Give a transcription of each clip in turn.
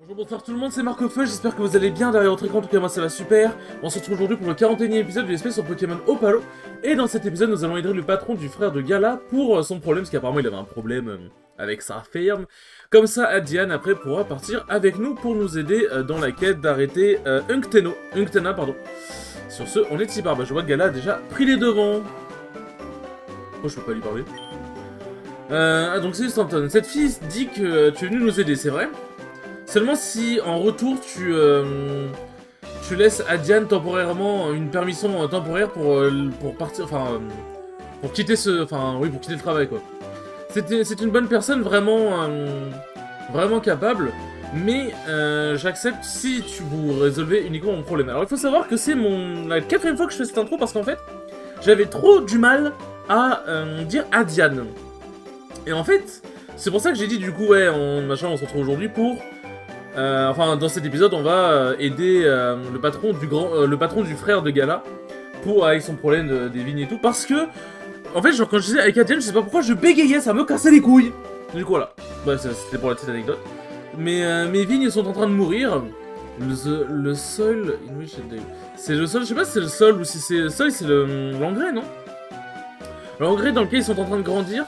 Bonjour, bonsoir tout le monde, c'est Marcofeu, j'espère que vous allez bien derrière votre écran, en tout cas moi ça va super. On se retrouve aujourd'hui pour le 41e épisode de l'espèce sur Pokémon Opalo. Et dans cet épisode nous allons aider le patron du frère de Gala pour son problème, parce qu'apparemment il avait un problème avec sa ferme. Comme ça, Adiane après pourra partir avec nous pour nous aider dans la quête d'arrêter Unctena, pardon. Sur ce, on est ici par, je vois que Gala a déjà pris les devants. Oh, je peux pas lui parler. Donc c'est juste Anton, cette fille dit que tu es venu nous aider, c'est vrai ? Seulement si en retour tu laisses à Diane temporairement une permission temporaire pour partir, pour quitter pour quitter le travail quoi. C'est une bonne personne vraiment capable, mais j'accepte si tu vous résolvez uniquement mon problème. Alors il faut savoir que c'est la 4ème fois que je fais cette intro parce qu'en fait j'avais trop du mal à dire à Diane. Et en fait c'est pour ça que j'ai dit du coup ouais on se retrouve aujourd'hui pour dans cet épisode, on va aider le patron du frère de Gala avec son problème des vignes et tout, parce que en fait, genre quand je disais avec Adiane, je sais pas pourquoi je bégayais, ça me cassait les couilles. Du coup voilà, c'était pour la petite anecdote. Mais mes vignes sont en train de mourir. Le sol, c'est le sol, je sais pas si c'est le sol ou si c'est le sol, c'est l'engrais, non? L'engrais dans lequel ils sont en train de grandir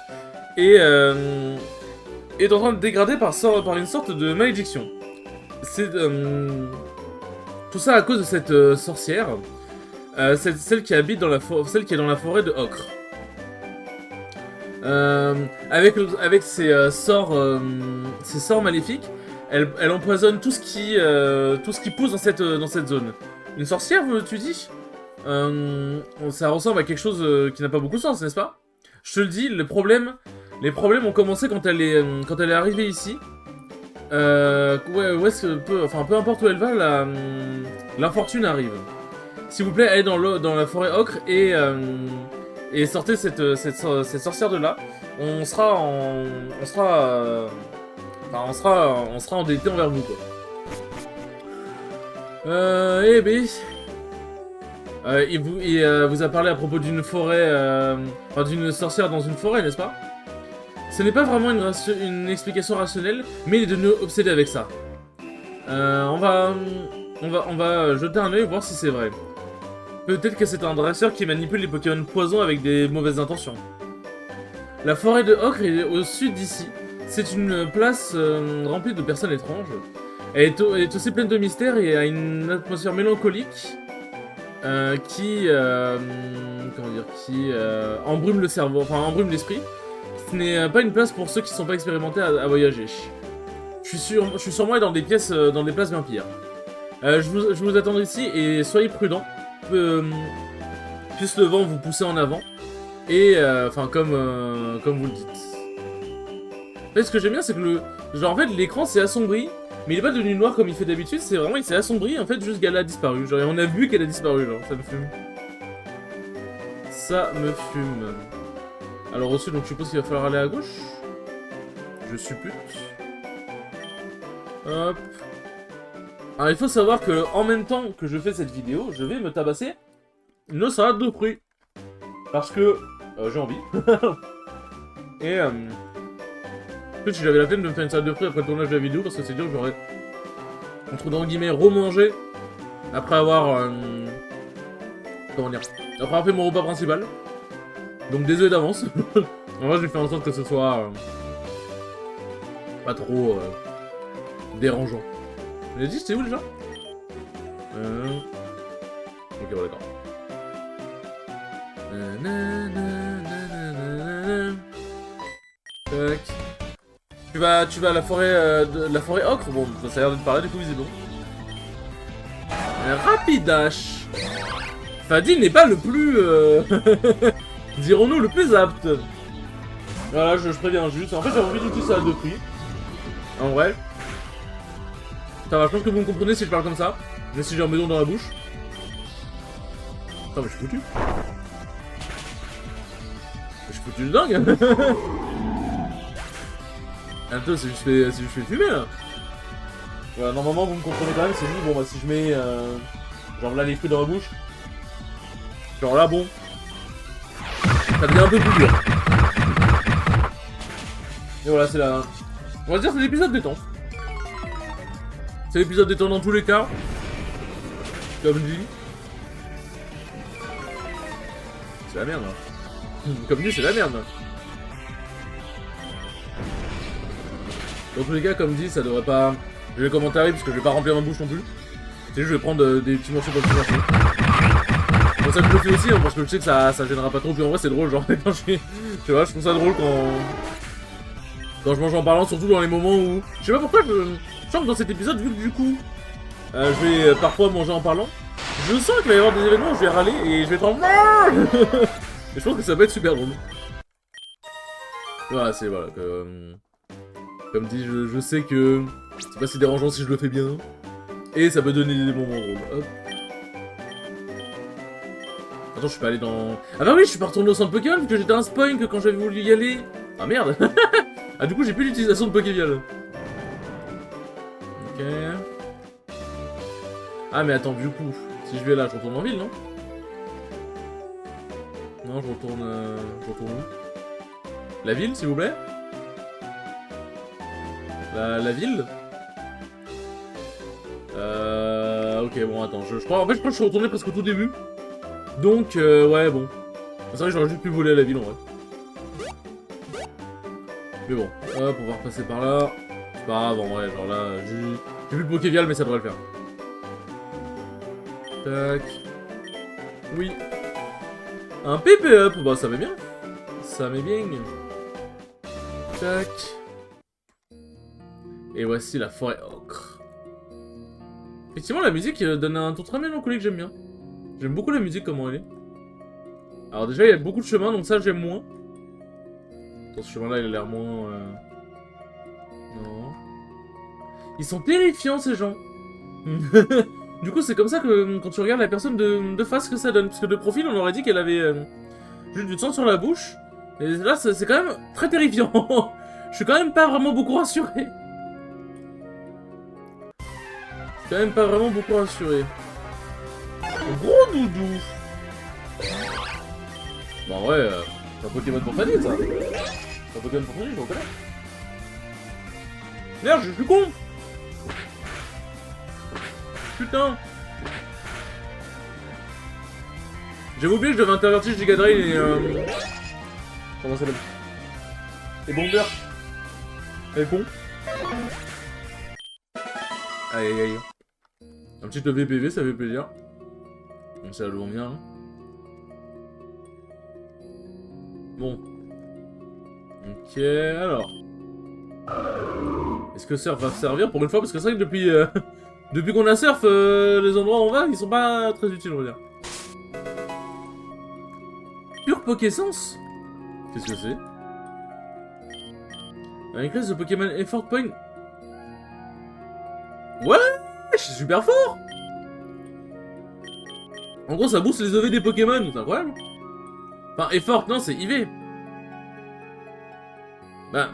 et est en train de dégrader par une sorte de malédiction. C'est tout ça à cause de cette sorcière, celle qui habite dans celle qui est dans la forêt de Ocre. Avec ses sorts maléfiques, elle empoisonne tout ce qui pousse dans cette zone. Une sorcière, tu dis? Ça ressemble à quelque chose qui n'a pas beaucoup de sens, n'est-ce pas? Je te le dis, les problèmes ont commencé quand elle est arrivée ici. Peu importe où elle va, l'infortune arrive. S'il vous plaît, allez dans la forêt ocre et sortez cette sorcière de là. On sera endetté envers vous quoi. Il vous a parlé à propos d'une forêt, d'une sorcière dans une forêt, n'est-ce pas? Ce n'est pas vraiment une explication rationnelle, mais il est devenu obsédé avec ça. On va jeter un œil et voir si c'est vrai. Peut-être que c'est un dresseur qui manipule les Pokémon poison avec des mauvaises intentions. La forêt de Ocre est au sud d'ici. C'est une place remplie de personnes étranges. Elle est aussi pleine de mystères et a une atmosphère mélancolique qui embrume le cerveau, embrume l'esprit. Ce n'est pas une place pour ceux qui ne sont pas expérimentés à voyager. Je suis sûrement dans des places bien pires. Je vous attends ici et soyez prudents. Puisse le vent vous pousser en avant. Et comme vous le dites. En fait, ce que j'aime bien, c'est que l'écran s'est assombri, mais il est pas devenu noir comme il fait d'habitude. C'est vraiment, il s'est assombri. En fait, juste Gala a disparu. Genre, on a vu qu'elle a disparu. Genre, ça me fume. Ça me fume. Alors au sud, donc je suppose qu'il va falloir aller à gauche. Je suppute. Hop. Alors il faut savoir que en même temps que je fais cette vidéo, je vais me tabasser une salade de fruits. Parce que j'ai envie. Et peut-être si j'avais la flemme de me faire une salade de fruits après le tournage de la vidéo, parce que c'est dur, j'aurais entre guillemets remangé après avoir après avoir fait mon repas principal. Donc désolé d'avance. En vrai, je vais faire en sorte que ce soit pas trop dérangeant. J'ai dit, c'était où déjà? Ok, bon, d'accord. Tac. Tu vas à la forêt ocre? Bon, ça a l'air de te parler du coup visiblement. Rapidash. Fadi n'est pas le plus dirons-nous le plus apte. Voilà, je préviens juste. En fait, j'ai envie d'utiliser ça de prix. En vrai. Ça va, je pense que vous me comprenez si je parle comme ça. Mais si j'ai un bédon dans la bouche. Attends, mais je suis foutu. Je suis foutu de dingue. Attends, c'est juste fait fumer là. Voilà, normalement vous me comprenez quand même, c'est juste bon bah si je mets genre là les fruits dans la bouche. Genre là bon. Ça devient un peu plus dur. Et voilà, c'est là. On va dire que c'est l'épisode détente. C'est l'épisode détente dans tous les cas. Comme dit. C'est la merde. Hein. Comme dit, c'est la merde. Dans tous les cas, comme dit, ça devrait pas... Je vais commenter parce que je vais pas remplir ma bouche non plus. C'est juste, je vais prendre des petits morceaux comme petits morceaux. Bon, ça je le fais aussi, hein, parce que je sais que ça gênera pas trop. Puis en vrai, c'est drôle, genre, quand je vois, je trouve ça drôle quand je mange en parlant, surtout dans les moments où... Je sais pas pourquoi, je sens que dans cet épisode, vu que du coup, je vais parfois manger en parlant, je sens qu'il va y avoir des événements où je vais râler et je vais être en... Et je pense que ça va être super drôle. Voilà, c'est... Voilà, comme dit, je sais que c'est pas si dérangeant si je le fais bien. Et ça peut donner des moments drôles. Hop. Attends, je suis pas allé dans... Ah bah oui, je suis pas retourné au centre Pokémon vu que j'étais un spoil que quand j'avais voulu y aller... Ah merde. Ah du coup, j'ai plus l'utilisation de Pokévial. Ok. Ah mais attends, du coup, si je vais là, je retourne en ville, non? Non, je retourne où? La ville, s'il vous plaît? La ville? Ok, bon, attends, je crois que je suis retourné presque au tout début. Donc, ouais, bon. C'est vrai que j'aurais juste pu voler à la ville, en vrai. Mais bon, hop, on va repasser par là. C'est pas grave, en vrai, genre là, j'ai plus de Pokévial, mais ça devrait le faire. Tac. Oui. Un PP up, bah ça va bien. Ça m'est bien. Tac. Et voici la forêt ocre. Effectivement, la musique donne un ton très mélancolique, j'aime bien. J'aime beaucoup la musique, comment elle est. Alors déjà, il y a beaucoup de chemins, donc ça, j'aime moins. Dans ce chemin-là, il a l'air moins... Non. Ils sont terrifiants, ces gens. Du coup, c'est comme ça que quand tu regardes la personne de face que ça donne. Parce que de profil, on aurait dit qu'elle avait juste du sang sur la bouche. Et là, c'est quand même très terrifiant. Je suis quand même pas vraiment beaucoup rassuré. Quand même pas vraiment beaucoup rassuré. Gros doudou. Bon ouais, c'est un Pokémon pour fanny ça. C'est un Pokémon pour fanny, je reconnais. Merde, je suis con. Putain. J'avais oublié que je devais intervertir Giga Drain et comment ça s'appelle? Et Bomber. Et con. Aïe aïe aïe. Un petit VPV, ça fait plaisir. Donc ça le bien. Hein. Bon. Ok, alors. Est-ce que Surf va servir pour une fois? Parce que c'est vrai que depuis, depuis qu'on a Surf, les endroits où on va, ils sont pas très utiles, on va dire. Pure Pokéessence? Qu'est-ce que c'est? Une classe de Pokémon Effort Point. Ouais, je suis super fort. En gros, ça booste les EV des Pokémon, c'est incroyable. Enfin, Effort, non, c'est IV. Bah,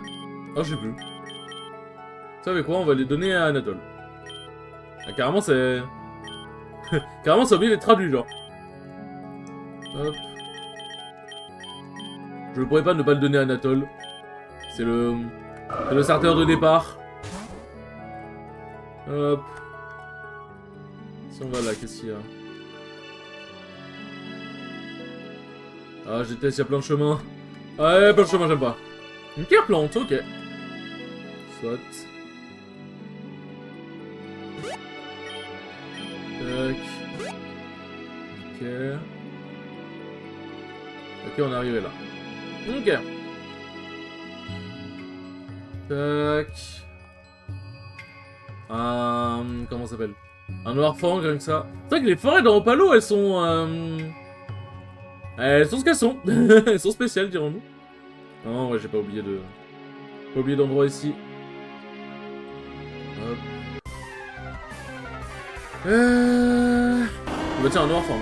oh, je sais plus. Vous savez quoi, on va les donner à Anatole. Ah, carrément, c'est... carrément, ça a oublié d'être traduit, genre. Hop. Je ne pourrais pas ne pas le donner à Anatole. C'est le starter de départ. Hop. Si on va là, qu'est-ce qu'il y a? Ah, je déteste, il y a plein de chemins. Ah, ouais, plein de chemins, j'aime pas. Une pierre plante, ok. Soit. Tac. Ok. Ok, on est arrivé là. Ok. Tac. Comment ça s'appelle? Un noir fang, rien que ça. C'est vrai que les forêts dans Opalo, elles sont ce qu'elles sont. Elles sont spéciales, dirons-nous. Non, ouais, j'ai pas oublié de... Pas oublié d'endroit ici. Hop. Bah tiens, un noir fang.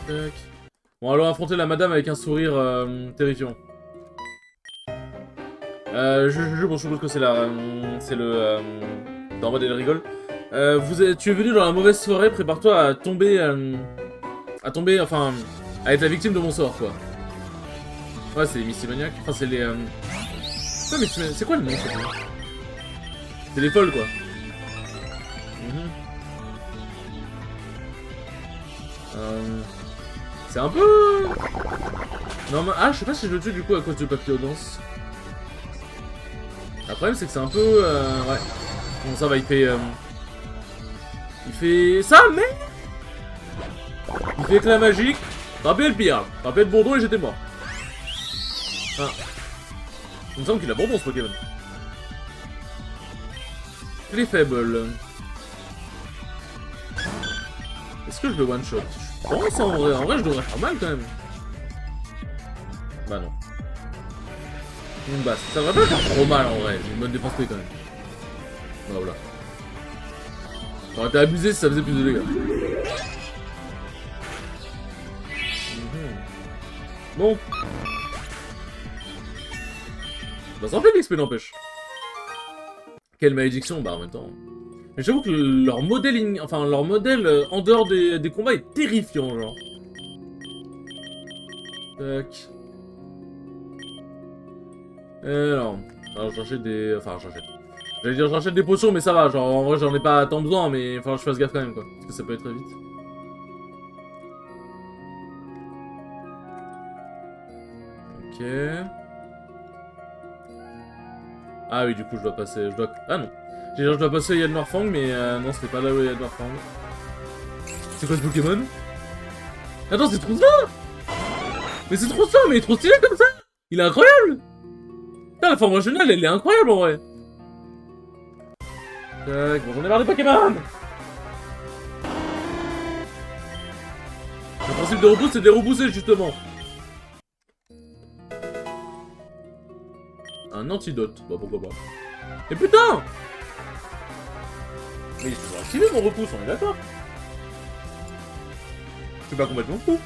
Tac. Bon, allons affronter la madame avec un sourire terrifiant. Bon, je suppose que c'est la... c'est le... dans mode elle rigole. Tu es venu dans la mauvaise forêt, prépare-toi à tomber... enfin... à être la victime de mon sort, quoi. Ouais, c'est les Mistimaniacs. Enfin, c'est les... Ouais, mais c'est quoi le nom, ça? C'est les folles, quoi. C'est un peu... Non, mais... Ah, je sais pas si je le tue, du coup, à cause de papillodance. Le problème, c'est que c'est un peu... Ouais. Bon, ça va, il fait... Il fait... Ça, mais... Il fait éclat magique. Rappelez le pire. Rappelez le bourdon et j'étais mort. Ah. Il me semble qu'il a bourdon, ce Pokémon. Il est faible. Est-ce que je le one-shot? Je pense en vrai je devrais faire mal quand même. Bah non. Bah ça va pas faire trop mal en vrai, j'ai une bonne défense P quand même. Bah voilà. Ça aurait été abusé si ça faisait plus de dégâts. Bon. Bah ça en fait de l'XP n'empêche. Quelle malédiction, bah en même temps. Mais j'avoue que leur modèle, en dehors des combats est terrifiant, genre. Tac. Alors, je cherchais des... Enfin, j'allais dire j'achète des potions, mais ça va, genre en vrai j'en ai pas tant besoin, mais enfin je fasse gaffe quand même, quoi. Parce que ça peut aller très vite. Ok. Ah oui, du coup je dois passer... Ah non. Je dois passer Yelnorfang, mais non, c'était pas là où il y a Yelnorfang. C'est quoi ce Pokémon? Attends, c'est trop ça! Mais c'est trop ça, mais il est trop stylé comme ça! Il est incroyable! Putain, la forme régionale, elle est incroyable en vrai! Tac, bon, j'en ai marre des Pokémon! Le principe de repousse, c'est de les repousser justement. Un antidote, bah pourquoi pas. Et putain! Mais il est toujours activé mon repousse, on est d'accord. C'est pas complètement fou.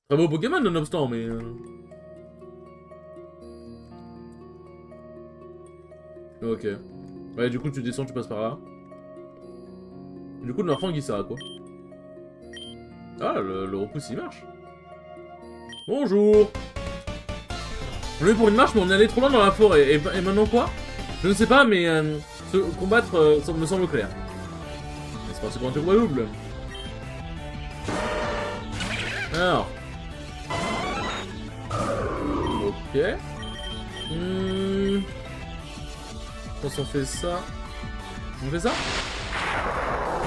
Très beau Pokémon nonobstant, mais... Ok. Ouais, du coup tu descends, tu passes par là. Du coup le Norfang il sert à quoi? Ah, le repousse il marche. Bonjour. On est pour une marche, mais on est allé trop loin dans la forêt. Et maintenant quoi? Je ne sais pas, mais se combattre me semble clair. C'est parti pour un tour double. Alors. Ok. Je pense qu'on fait ça. On fait ça?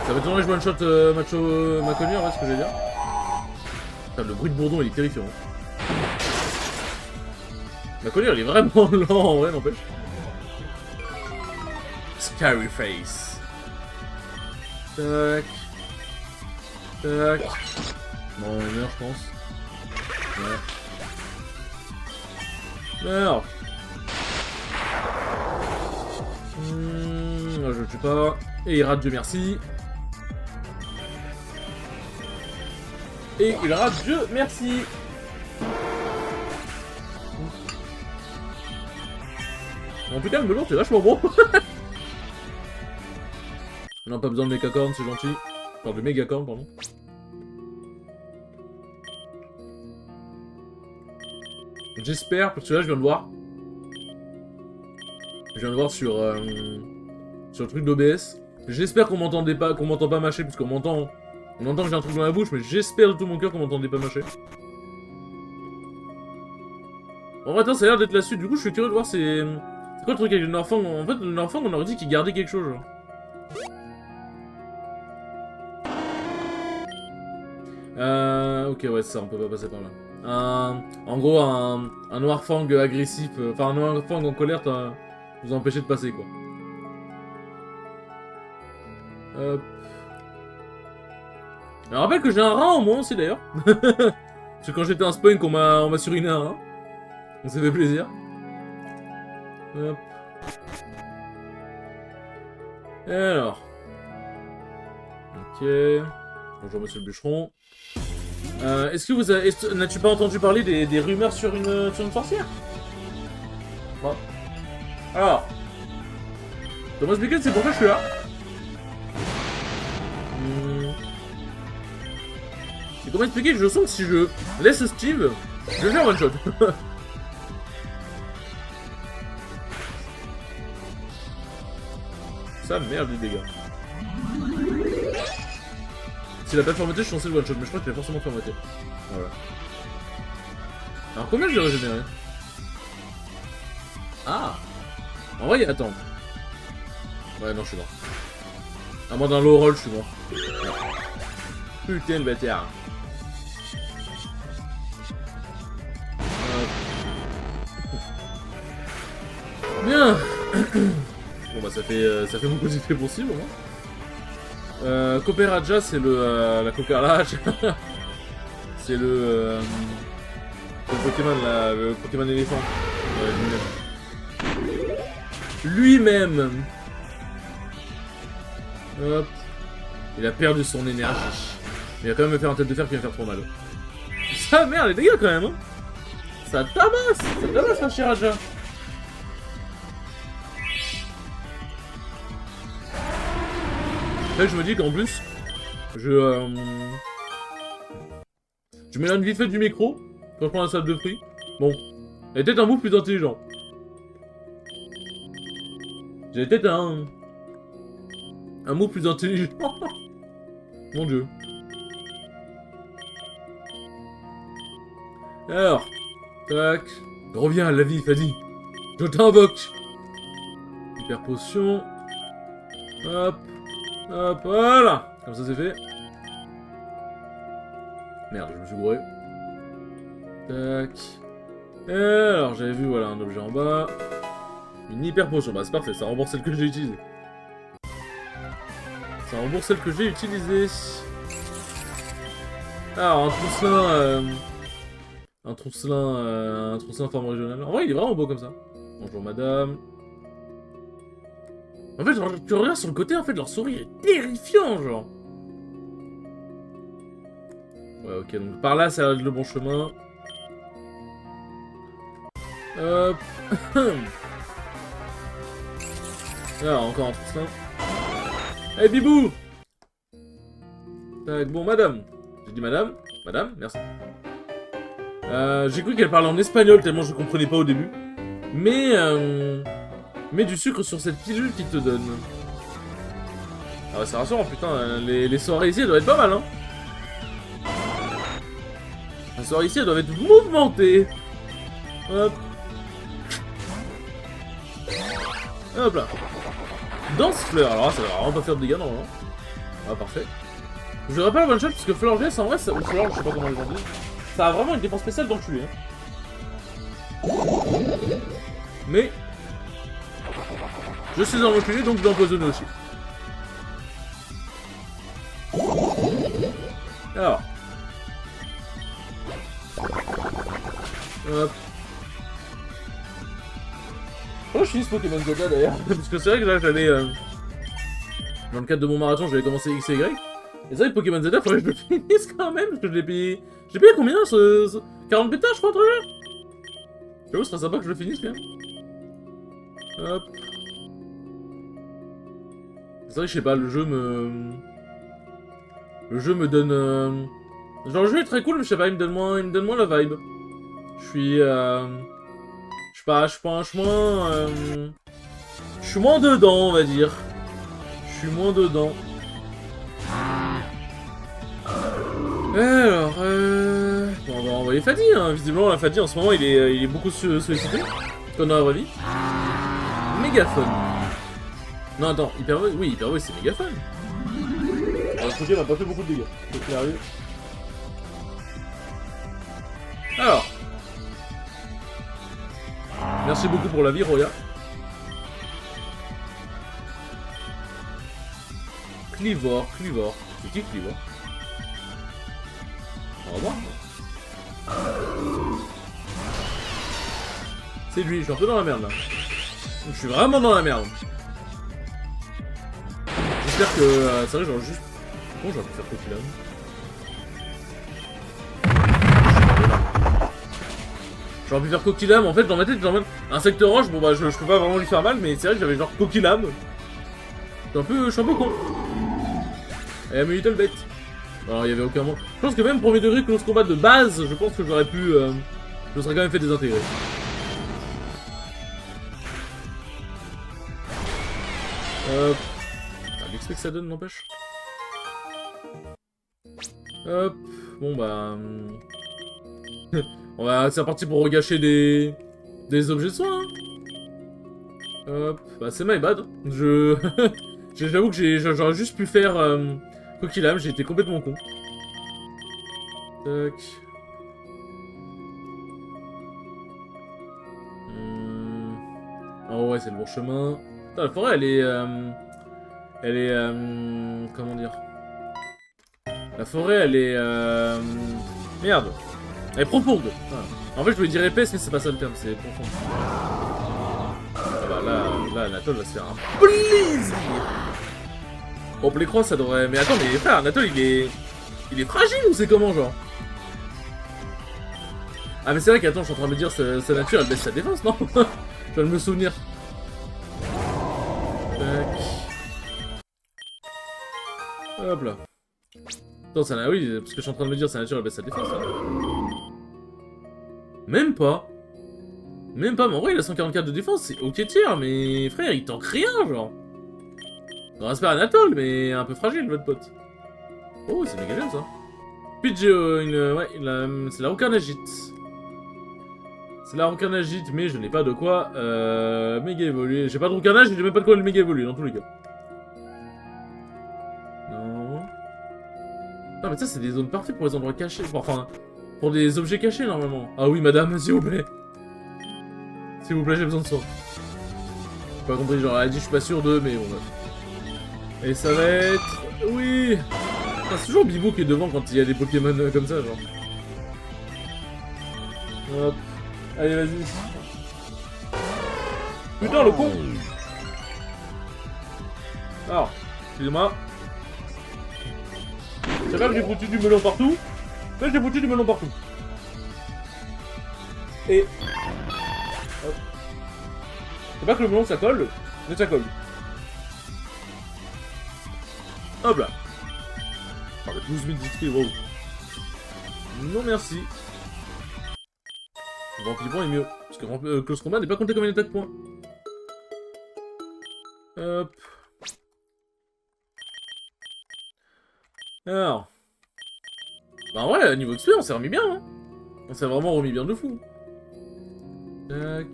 Ça va être que je one-shot Macho Maconu, en vrai, ce que je vais dire. Putain, le bruit de bourdon, il est terrifiant. Maconu, il est vraiment lent, en vrai, n'empêche. Scary face. Tac. Tac. Bon, on meurt, je pense. Ouais. Meurs. Je le tue pas. Et il rate, Dieu merci. Et il rate, Dieu merci. Bon putain, le melon, c'est vachement bon. On n'a pas besoin de mégacorn, c'est gentil. Enfin, de mégacorn, pardon. J'espère, parce que là, je viens de voir. Je viens de voir sur le truc d'OBS. J'espère qu'on m'entendait pas, qu'on m'entend pas mâcher, parce qu'on m'entend. On entend que j'ai un truc dans la bouche, mais j'espère de tout mon cœur qu'on m'entendait pas mâcher. En vrai, attends, ça a l'air d'être la suite. Du coup, je suis curieux de voir c'est quoi le truc avec le Norfang. En fait, le Norfang, on aurait dit qu'il gardait quelque chose, genre. Ok, ouais, c'est ça, on peut pas passer par là. En gros, un Noirfang agressif, enfin un Noirfang en colère vous a empêché de passer, quoi. Je rappelle que j'ai un rat en moi aussi, d'ailleurs. Parce que quand j'étais un spawn, on m'a suriné un rat. Donc ça fait plaisir. Hop. Et alors. Ok. Bonjour, monsieur le bûcheron. Est-ce que vous avez... N'as-tu pas entendu parler des rumeurs sur une sorcière? Bon. Alors. Thomas Bacon, c'est pourquoi je suis là. Et comment expliquer? Je sens que si je laisse Steve, je vais faire one shot. Ça merde les dégâts. S'il a pas formaté, je suis censé le one shot, mais je crois qu'il a forcément formaté. Voilà. Alors combien je vais régénérer? Ah! En vrai, attends. Ouais, non, je suis mort. À moins d'un low roll, je suis mort. Putain, le bâtard. Bien. Bon bah ça fait beaucoup d'effets possibles, hein. Coperaja, c'est le la Coperaja. C'est le Pokémon là, le Pokémon éléphant. Lui-même. Hop. Il a perdu son énergie. Mais il va quand même me faire un tête de fer qui va me faire trop mal. Ça merde, les dégâts quand même, hein. Ça tabasse un Chiraja. Là je me dis qu'en plus, je m'éloigne vite fait du micro quand je prends la salle de fruits. Bon, j'ai peut-être un move plus intelligent. J'ai peut-être un move plus intelligent. Mon dieu. Alors, tac. Reviens à la vie, Fadi. Je t'invoque. Hyper potion. Hop. Hop, voilà. Comme ça c'est fait. Merde, je me suis bourré. Tac. Et alors, j'avais vu, voilà, un objet en bas. Une hyper potion. Bah, c'est parfait, ça rembourse celle que j'ai utilisée. Ça rembourse celle que j'ai utilisée. Alors, un trousselin forme régionale. En vrai, il est vraiment beau comme ça. Bonjour, madame. En fait, genre, tu regardes sur le côté, en fait, leur sourire est terrifiant, genre. Ouais, ok, donc par là, ça a le bon chemin. Hop. Alors, encore un trousselin. Eh, hey, bibou! Tac, bon, madame. J'ai dit madame. Madame, merci. J'ai cru qu'elle parlait en espagnol tellement je comprenais pas au début. Mais du sucre sur cette pilule qu'il te donne. Ah bah c'est rassurant, putain, les soirées ici elles doivent être pas mal, hein. Les soirées ici elles doivent être mouvementées. Hop. Hop là. Danse fleur, alors là ça va vraiment pas faire de dégâts normalement. Ah parfait. Je verrai pas la one shot parce que Fleur GS en vrai, ça, ou Fleur, je sais pas comment les gens disent. Ça a vraiment une défense spéciale d'enculé. Hein. Mais je suis un enculé donc je dois empoisonner aussi. Alors. Hop. Oh, je finis ce Pokémon Zelda d'ailleurs. Parce que c'est vrai que là j'avais. Dans le cadre de mon marathon, j'avais commencé X et Y. Et ça, le Pokémon Zelda, faudrait que je le finisse quand même. Parce que je l'ai payé. J'ai payé combien 40 pétards, je crois, entre jeu. J'avoue, ce serait sympa que je le finisse quand même. Hop. C'est vrai que je sais pas, le jeu me donne. Genre, le jeu est très cool, mais je sais pas, il me donne moins la vibe. Je suis. Je suis moins dedans, on va dire. Je suis moins dedans. Alors, bon, on va envoyer Fadi, hein. Visiblement, la Fadi, en ce moment, il est beaucoup sollicité. Comme dans la vraie vie. Mégaphone. Non, attends, Hyper Voice, oui, Hyper Voice, c'est Mégaphone. Alors, ce Pokémon n'a pas fait beaucoup de dégâts. C'est sérieux. Alors. Merci beaucoup pour la vie, Roya. Clivor. C'est qui Clivor? Au revoir. C'est lui, je suis un peu dans la merde là. Je suis vraiment dans la merde. J'espère que... c'est vrai, genre juste... Bon, j'aurais pu faire Coquillam. J'aurais pu faire Coquillam, en fait dans ma tête, genre même... Insecte roche, bon bah je peux pas vraiment lui faire mal, mais c'est vrai que j'avais genre Coquillam. Je suis un peu con. Et I'm a little bête. Alors il y avait aucun moment. Je pense que même premier degré close combat de base, je pense que j'aurais pu... je me serais quand même fait désintégrer. l'XP que ça donne, n'empêche. Hop, bon bah... c'est reparti pour regâcher des objets de soins, hein. Hop, bah c'est my bad. J'avoue que j'aurais juste pu faire... quoi qu'il a, j'ai été complètement con. Tac. Oh ouais, c'est le bon chemin. Putain, la forêt, elle est... comment dire? La forêt, elle est... merde. Elle est profonde. Voilà. En fait, je voulais dire épaisse, mais c'est pas ça le terme, c'est profond. Ah bah là, Anatole va se faire un plaisir. Bon, Plécroix, ça devrait... Mais attends, mais frère, Anatole, il est fragile ou c'est comment, genre? Ah mais c'est vrai qu'attends, je suis en train de me dire, sa nature, elle baisse sa défense, non? Je viens de me souvenir. Tac. Hop là. Attends, ça oui, parce que je suis en train de me dire, sa nature, elle baisse sa défense, hein. Même pas. Même pas, mais en vrai, il a 144 de défense, c'est ok tiers, mais frère, il tank rien, genre. Non, respect Anatole, mais un peu fragile, votre pote. Oh, c'est méga bien, ça. Puis j'ai ouais, c'est la Roucarnagite. C'est la Roucarnagite, mais je n'ai pas de quoi méga évoluer. J'ai pas de Roucarnage, j'ai même pas de quoi le méga évoluer, dans tous les cas. Non. Non, mais ça, c'est des zones parfaites pour les endroits cachés. Enfin, pour des objets cachés, normalement. Ah oui, madame, s'il vous plaît. S'il vous plaît, j'ai besoin de ça. J'ai pas compris, genre, elle a dit, je suis pas sûr de, mais bon, bref. Et ça va être... Oui. Enfin, c'est toujours Bibou qui est devant quand il y a des Pokémon comme ça, genre. Hop. Allez, vas-y. Putain, le con. Alors, excusez-moi. C'est pas que j'ai foutu du melon partout, mais j'ai foutu du melon partout. Et... Hop. C'est pas que le melon ça colle, mais ça colle. Hop là. Oh, 12 000 d'XP, wow. Non merci. Rempli point est mieux. Parce que Close Combat n'est pas compté comme une attaque point. Hop. Alors. Bah ouais, niveau de XP, on s'est remis bien, hein. On s'est vraiment remis bien de fou. Tac.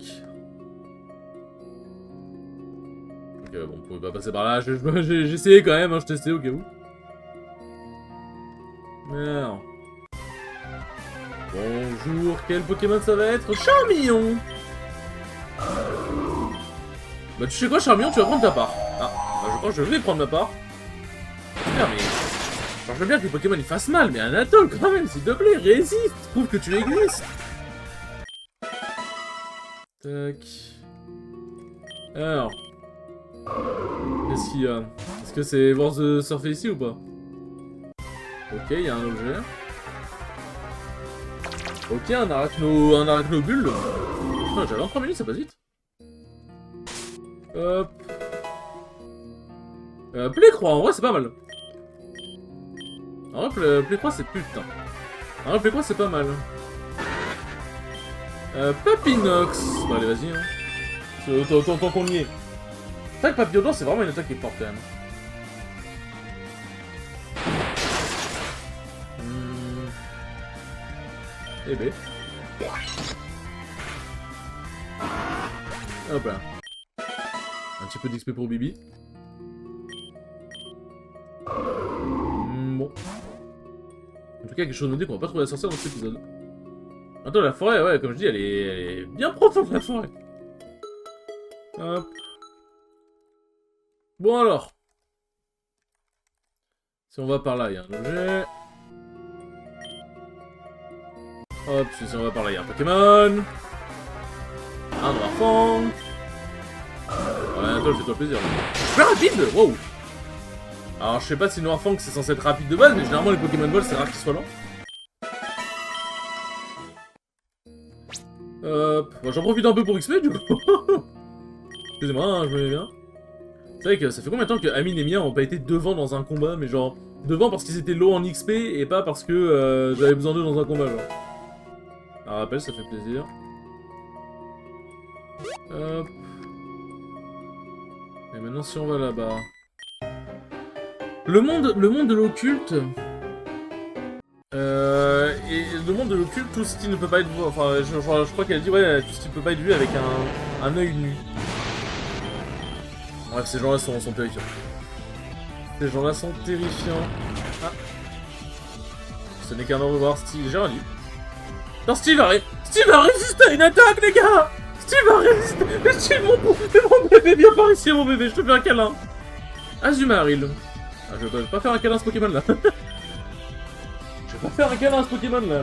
Ok, bon, on pouvait pas passer par là. J'ai essayé quand même, hein, je testais au cas où. Alors. Bonjour, quel Pokémon ça va être? Charmillon. Bah tu sais quoi, Charmillon, tu vas prendre ta part. Ah, bah, je crois que je vais prendre ma part. Putain, mais... Alors, je veux bien que les Pokémon ils fassent mal, mais Anatole, quand même, s'il te plaît, résiste. Prouve que tu existes. Tac. Alors. Qu'est-ce qu'il y a? Est-ce que c'est voir de surfer ici ou pas? Ok, il y a un objet. Ok, un arachnobule. Putain, j'avais en 3 minutes, ça passe vite. Hop. Plécroix, en vrai, c'est pas mal. En vrai, Plécroix, c'est putain. En vrai, Plécroix, c'est pas mal. Papinox. Bon, allez, vas-y, hein. Tant qu'on y est. C'est vrai que Papillon, c'est vraiment une attaque qui est forte, quand même. Eh ben. Hop là. Un petit peu d'XP pour Bibi. Bon. En tout cas, quelque chose me dit qu'on va pas trouver la sorcière dans cet épisode. Attends, la forêt, ouais, comme je dis, elle est bien profonde, la forêt. Hop. Bon alors. Si on va par là, il y a un objet. Hop, si on va par là, il y a un Pokémon. Un Noirfang. Ouais, toi, fais-toi plaisir. Super rapide. Wow. Alors, je sais pas si Noirfang c'est censé être rapide de base, mais généralement, les Pokémon Ball, c'est rare qu'ils soient lents. Bon, j'en profite un peu pour XP, du coup. Excusez-moi, hein, je me mets bien. C'est vrai que ça fait combien de temps que Amine et Mia ont pas été devant dans un combat, mais genre, devant parce qu'ils étaient low en XP et pas parce que j'avais besoin d'eux dans un combat, genre. Un rappel, ça fait plaisir. Hop. Et maintenant, si on va là-bas... Le monde de l'occulte... et le monde de l'occulte, tout ce qui ne peut pas être vu... Enfin, je crois qu'elle dit, ouais, tout ce qui ne peut pas être vu avec un œil nu. Bref, ces gens-là sont terrifiants. Ces gens-là sont terrifiants. Ah. Ce n'est qu'un au revoir, Steve. J'ai rien dit. Non, Steve a résisté à une attaque, les gars. Steve a résisté. Mais Steve, mon bébé, viens par ici, mon bébé, je te fais un câlin. Azumarill. Ah, je vais pas faire un câlin à ce Pokémon là. Je vais pas faire un câlin à ce Pokémon là.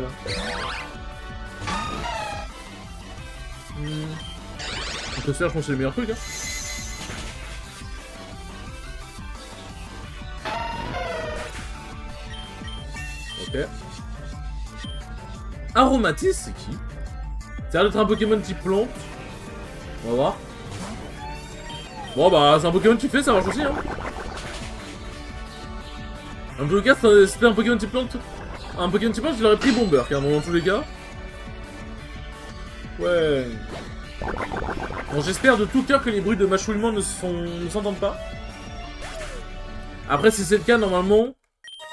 On peut se faire, je pense que c'est le meilleur truc. Hein. Ok. Aromatis, c'est qui? Ça a l'air d'être un Pokémon type plante. On va voir. Bon bah c'est un Pokémon type fait, ça marche aussi hein. En tout cas, c'était un Pokémon type plante. Un Pokémon type plante, je l'aurais pris Bomber, car dans tous les cas. Ouais. Bon, j'espère de tout cœur que les bruits de mâchouillement ne s'entendent pas. Après, si c'est le cas, normalement,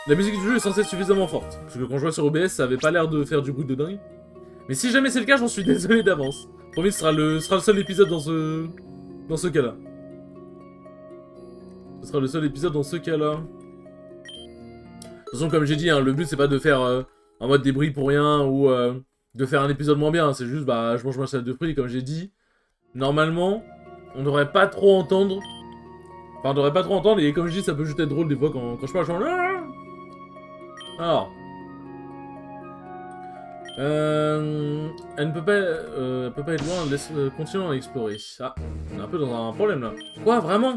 la musique du jeu est censée être suffisamment forte. Parce que quand je jouais sur OBS, ça avait pas l'air de faire du bruit de dingue. Mais si jamais c'est le cas, j'en suis désolé d'avance. Promis, ce sera le seul épisode dans ce cas-là. Ce sera le seul épisode dans ce cas-là. De toute façon, comme j'ai dit, hein, le but c'est pas de faire en mode des bruits pour rien ou de faire un épisode moins bien. C'est juste, bah, je mange ma salade de fruits, comme j'ai dit. Normalement, on devrait pas trop entendre. Enfin, on devrait pas trop entendre, et comme je dis, ça peut juste être drôle des fois quand je parle, je suis en... Alors. Elle ne peut pas être loin, laisse continuer à explorer. Ah, on est un peu dans un problème là. Quoi, vraiment?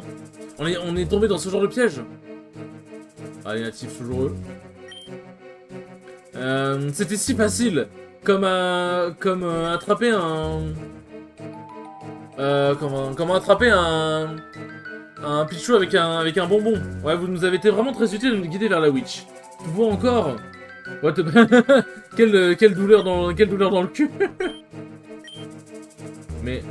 On est tombé dans ce genre de piège? Ah, les natifs, toujours eux. C'était si facile, comme attraper un... comment attraper un Pichu avec un bonbon. Ouais, vous nous avez été vraiment très utile de nous guider vers la witch. Tu vois encore? What the... quelle douleur dans le cul. Mais...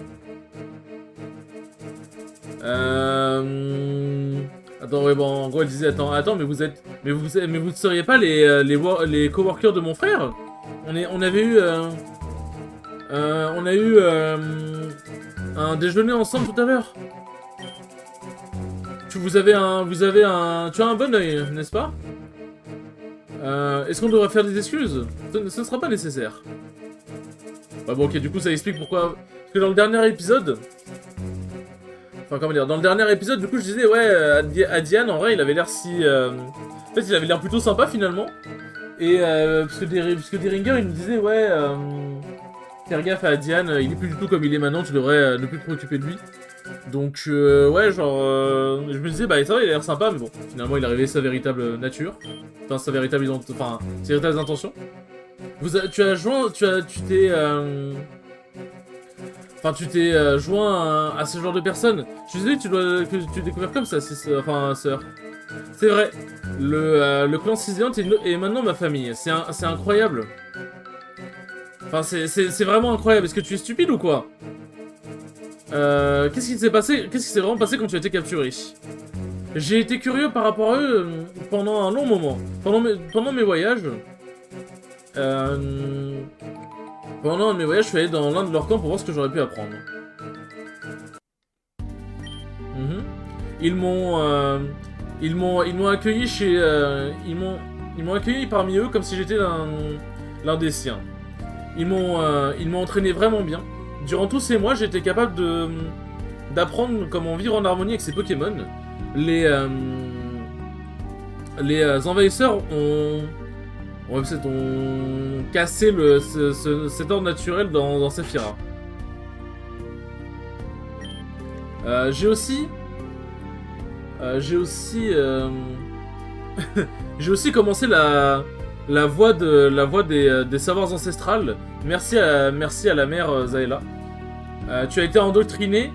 Attends, ouais, bon, en gros, elle disait, attends, mais vous ne seriez pas les coworkers de mon frère? On a eu un déjeuner ensemble tout à l'heure. Tu as un bon œil, n'est-ce pas? Est-ce qu'on devrait faire des excuses? Ce ne sera pas nécessaire. Bah bon, ok, du coup, ça explique pourquoi... Parce que dans le dernier épisode... Enfin, comment dire, dans le dernier épisode, du coup, je disais, ouais, à Diane, en vrai, il avait l'air si... En fait, il avait l'air plutôt sympa, finalement. Et, parce que Deringer, il me disait, ouais, faire gaffe à Diane, il est plus du tout comme il est maintenant, tu devrais ne plus te préoccuper de lui. Donc, ouais, genre, je me disais, bah, ça va, il a l'air sympa, mais bon, finalement, il a révélé sa véritable nature. Enfin, ses véritables intentions. Tu t'es joint à ce genre de personnes. Je suis désolé que tu découvres comme ça, sœur. C'est vrai. Le clan Siséant est maintenant ma famille. C'est incroyable. Enfin, c'est vraiment incroyable. Est-ce que tu es stupide ou quoi? Qu'est-ce qui s'est passé? Qu'est-ce qui s'est vraiment passé quand tu as été capturé? J'ai été curieux par rapport à eux pendant un long moment. Pendant mes voyages... Pendant un de mes voyages, je suis allé dans l'un de leurs camps pour voir ce que j'aurais pu apprendre. Ils m'ont accueilli chez... Ils m'ont accueilli parmi eux comme si j'étais l'un des siens. Ils m'ont entraîné vraiment bien. Durant tous ces mois, j'étais capable d'apprendre comment vivre en harmonie avec ces Pokémon. Les envahisseurs ont cassé cet ordre naturel dans Sephira. J'ai aussi commencé la voie des savoirs ancestrales. Merci à la mère Zaela. Tu as été endoctriné.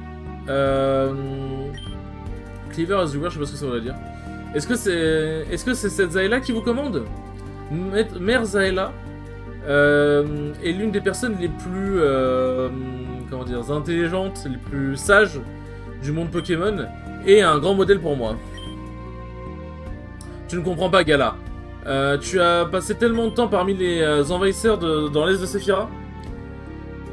Cleaver as you were, je sais pas ce que ça veut dire. Est-ce que c'est cette Zaela qui vous commande? Mère Zaela est l'une des personnes les plus intelligentes, les plus sages du monde Pokémon et un grand modèle pour moi. Tu ne comprends pas, Gala. Tu as passé tellement de temps parmi les envahisseurs dans l'est de Sephira.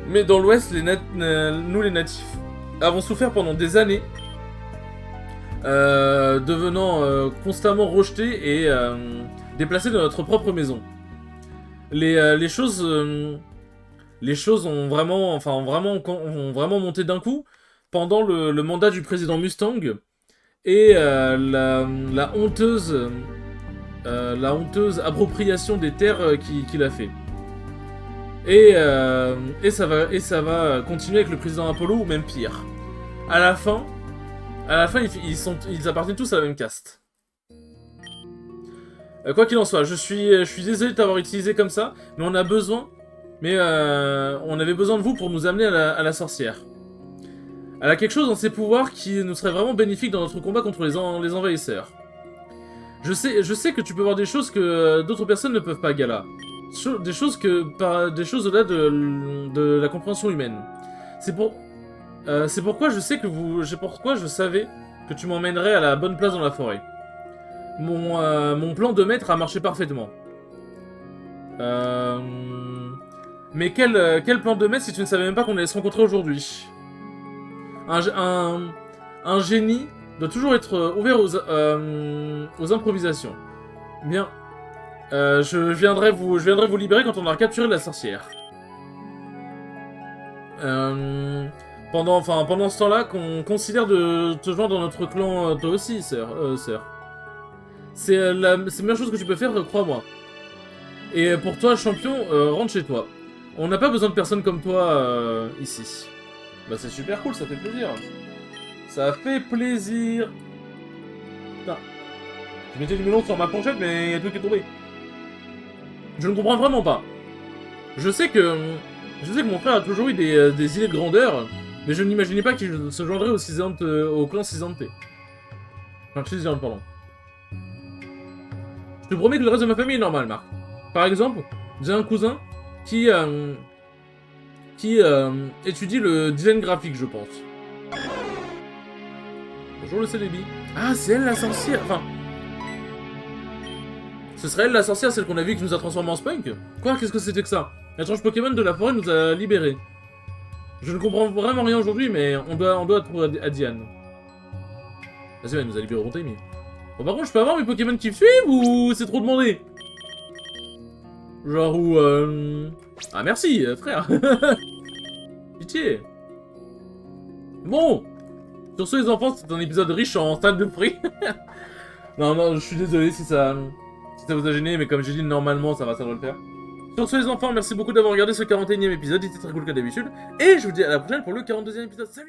Mais dans l'ouest, nous les natifs avons souffert pendant des années, devenant constamment rejetés et déplacés de notre propre maison. Les choses ont vraiment monté d'un coup pendant le mandat du président Mustang et la honteuse appropriation des terres qu'il a fait. Et ça va continuer avec le président Apollo ou même pire. À la fin, ils appartiennent tous à la même caste. Quoi qu'il en soit, je suis désolé de t'avoir utilisé comme ça, mais on a besoin. On avait besoin de vous pour nous amener à la sorcière. Elle a quelque chose dans ses pouvoirs qui nous serait vraiment bénéfique dans notre combat contre les envahisseurs. Je sais que tu peux voir des choses que d'autres personnes ne peuvent pas, Gala. Des choses au-delà de la compréhension humaine. C'est pourquoi je savais que tu m'emmènerais à la bonne place dans la forêt. Mon plan de maître a marché parfaitement. Mais quel plan de maître si tu ne savais même pas qu'on allait se rencontrer aujourd'hui? Un génie doit toujours être ouvert aux improvisations. Bien. Je viendrai vous libérer quand on aura capturé la sorcière. Pendant ce temps-là, qu'on considère de te joindre dans notre clan, toi aussi, sœur. C'est la meilleure chose que tu peux faire, crois-moi. Et pour toi, champion, rentre chez toi. On n'a pas besoin de personnes comme toi ici. Bah c'est super cool, ça fait plaisir. Ça fait plaisir. Putain. Je mettais du melon sur ma planchette, mais il y a tout qui est tombé. Je ne comprends vraiment pas. Je sais que mon frère a toujours eu des idées de grandeur, mais je n'imaginais pas qu'il se joindrait au clan Sisante. Enfin, Sisante, pardon. Je te promets que le reste de ma famille est normal, Marc. Par exemple, j'ai un cousin qui étudie le design graphique, je pense. Bonjour le Célébi. Ah, c'est elle la sorcière. Enfin... Ce serait elle la sorcière, celle qu'on a vue qui nous a transformé en Spunk? Quoi? Qu'est-ce que c'était que ça? L'étrange Pokémon de la forêt nous a libérés. Je ne comprends vraiment rien aujourd'hui, mais on doit trouver à Diane. Vas-y, elle nous a libérés au bon timing. Bon, par contre, je peux avoir mes Pokémon qui me suivent ou c'est trop demandé? Genre où... Ah merci, frère. Pitié. Bon. Sur ce, les enfants, c'est un épisode riche en stades de prix. Non, je suis désolé si ça vous a gêné, mais comme j'ai dit, normalement, ça doit le faire. Sur ce, les enfants, merci beaucoup d'avoir regardé ce 41e épisode. Il était très cool comme d'habitude. Et je vous dis à la prochaine pour le 42e épisode. Salut!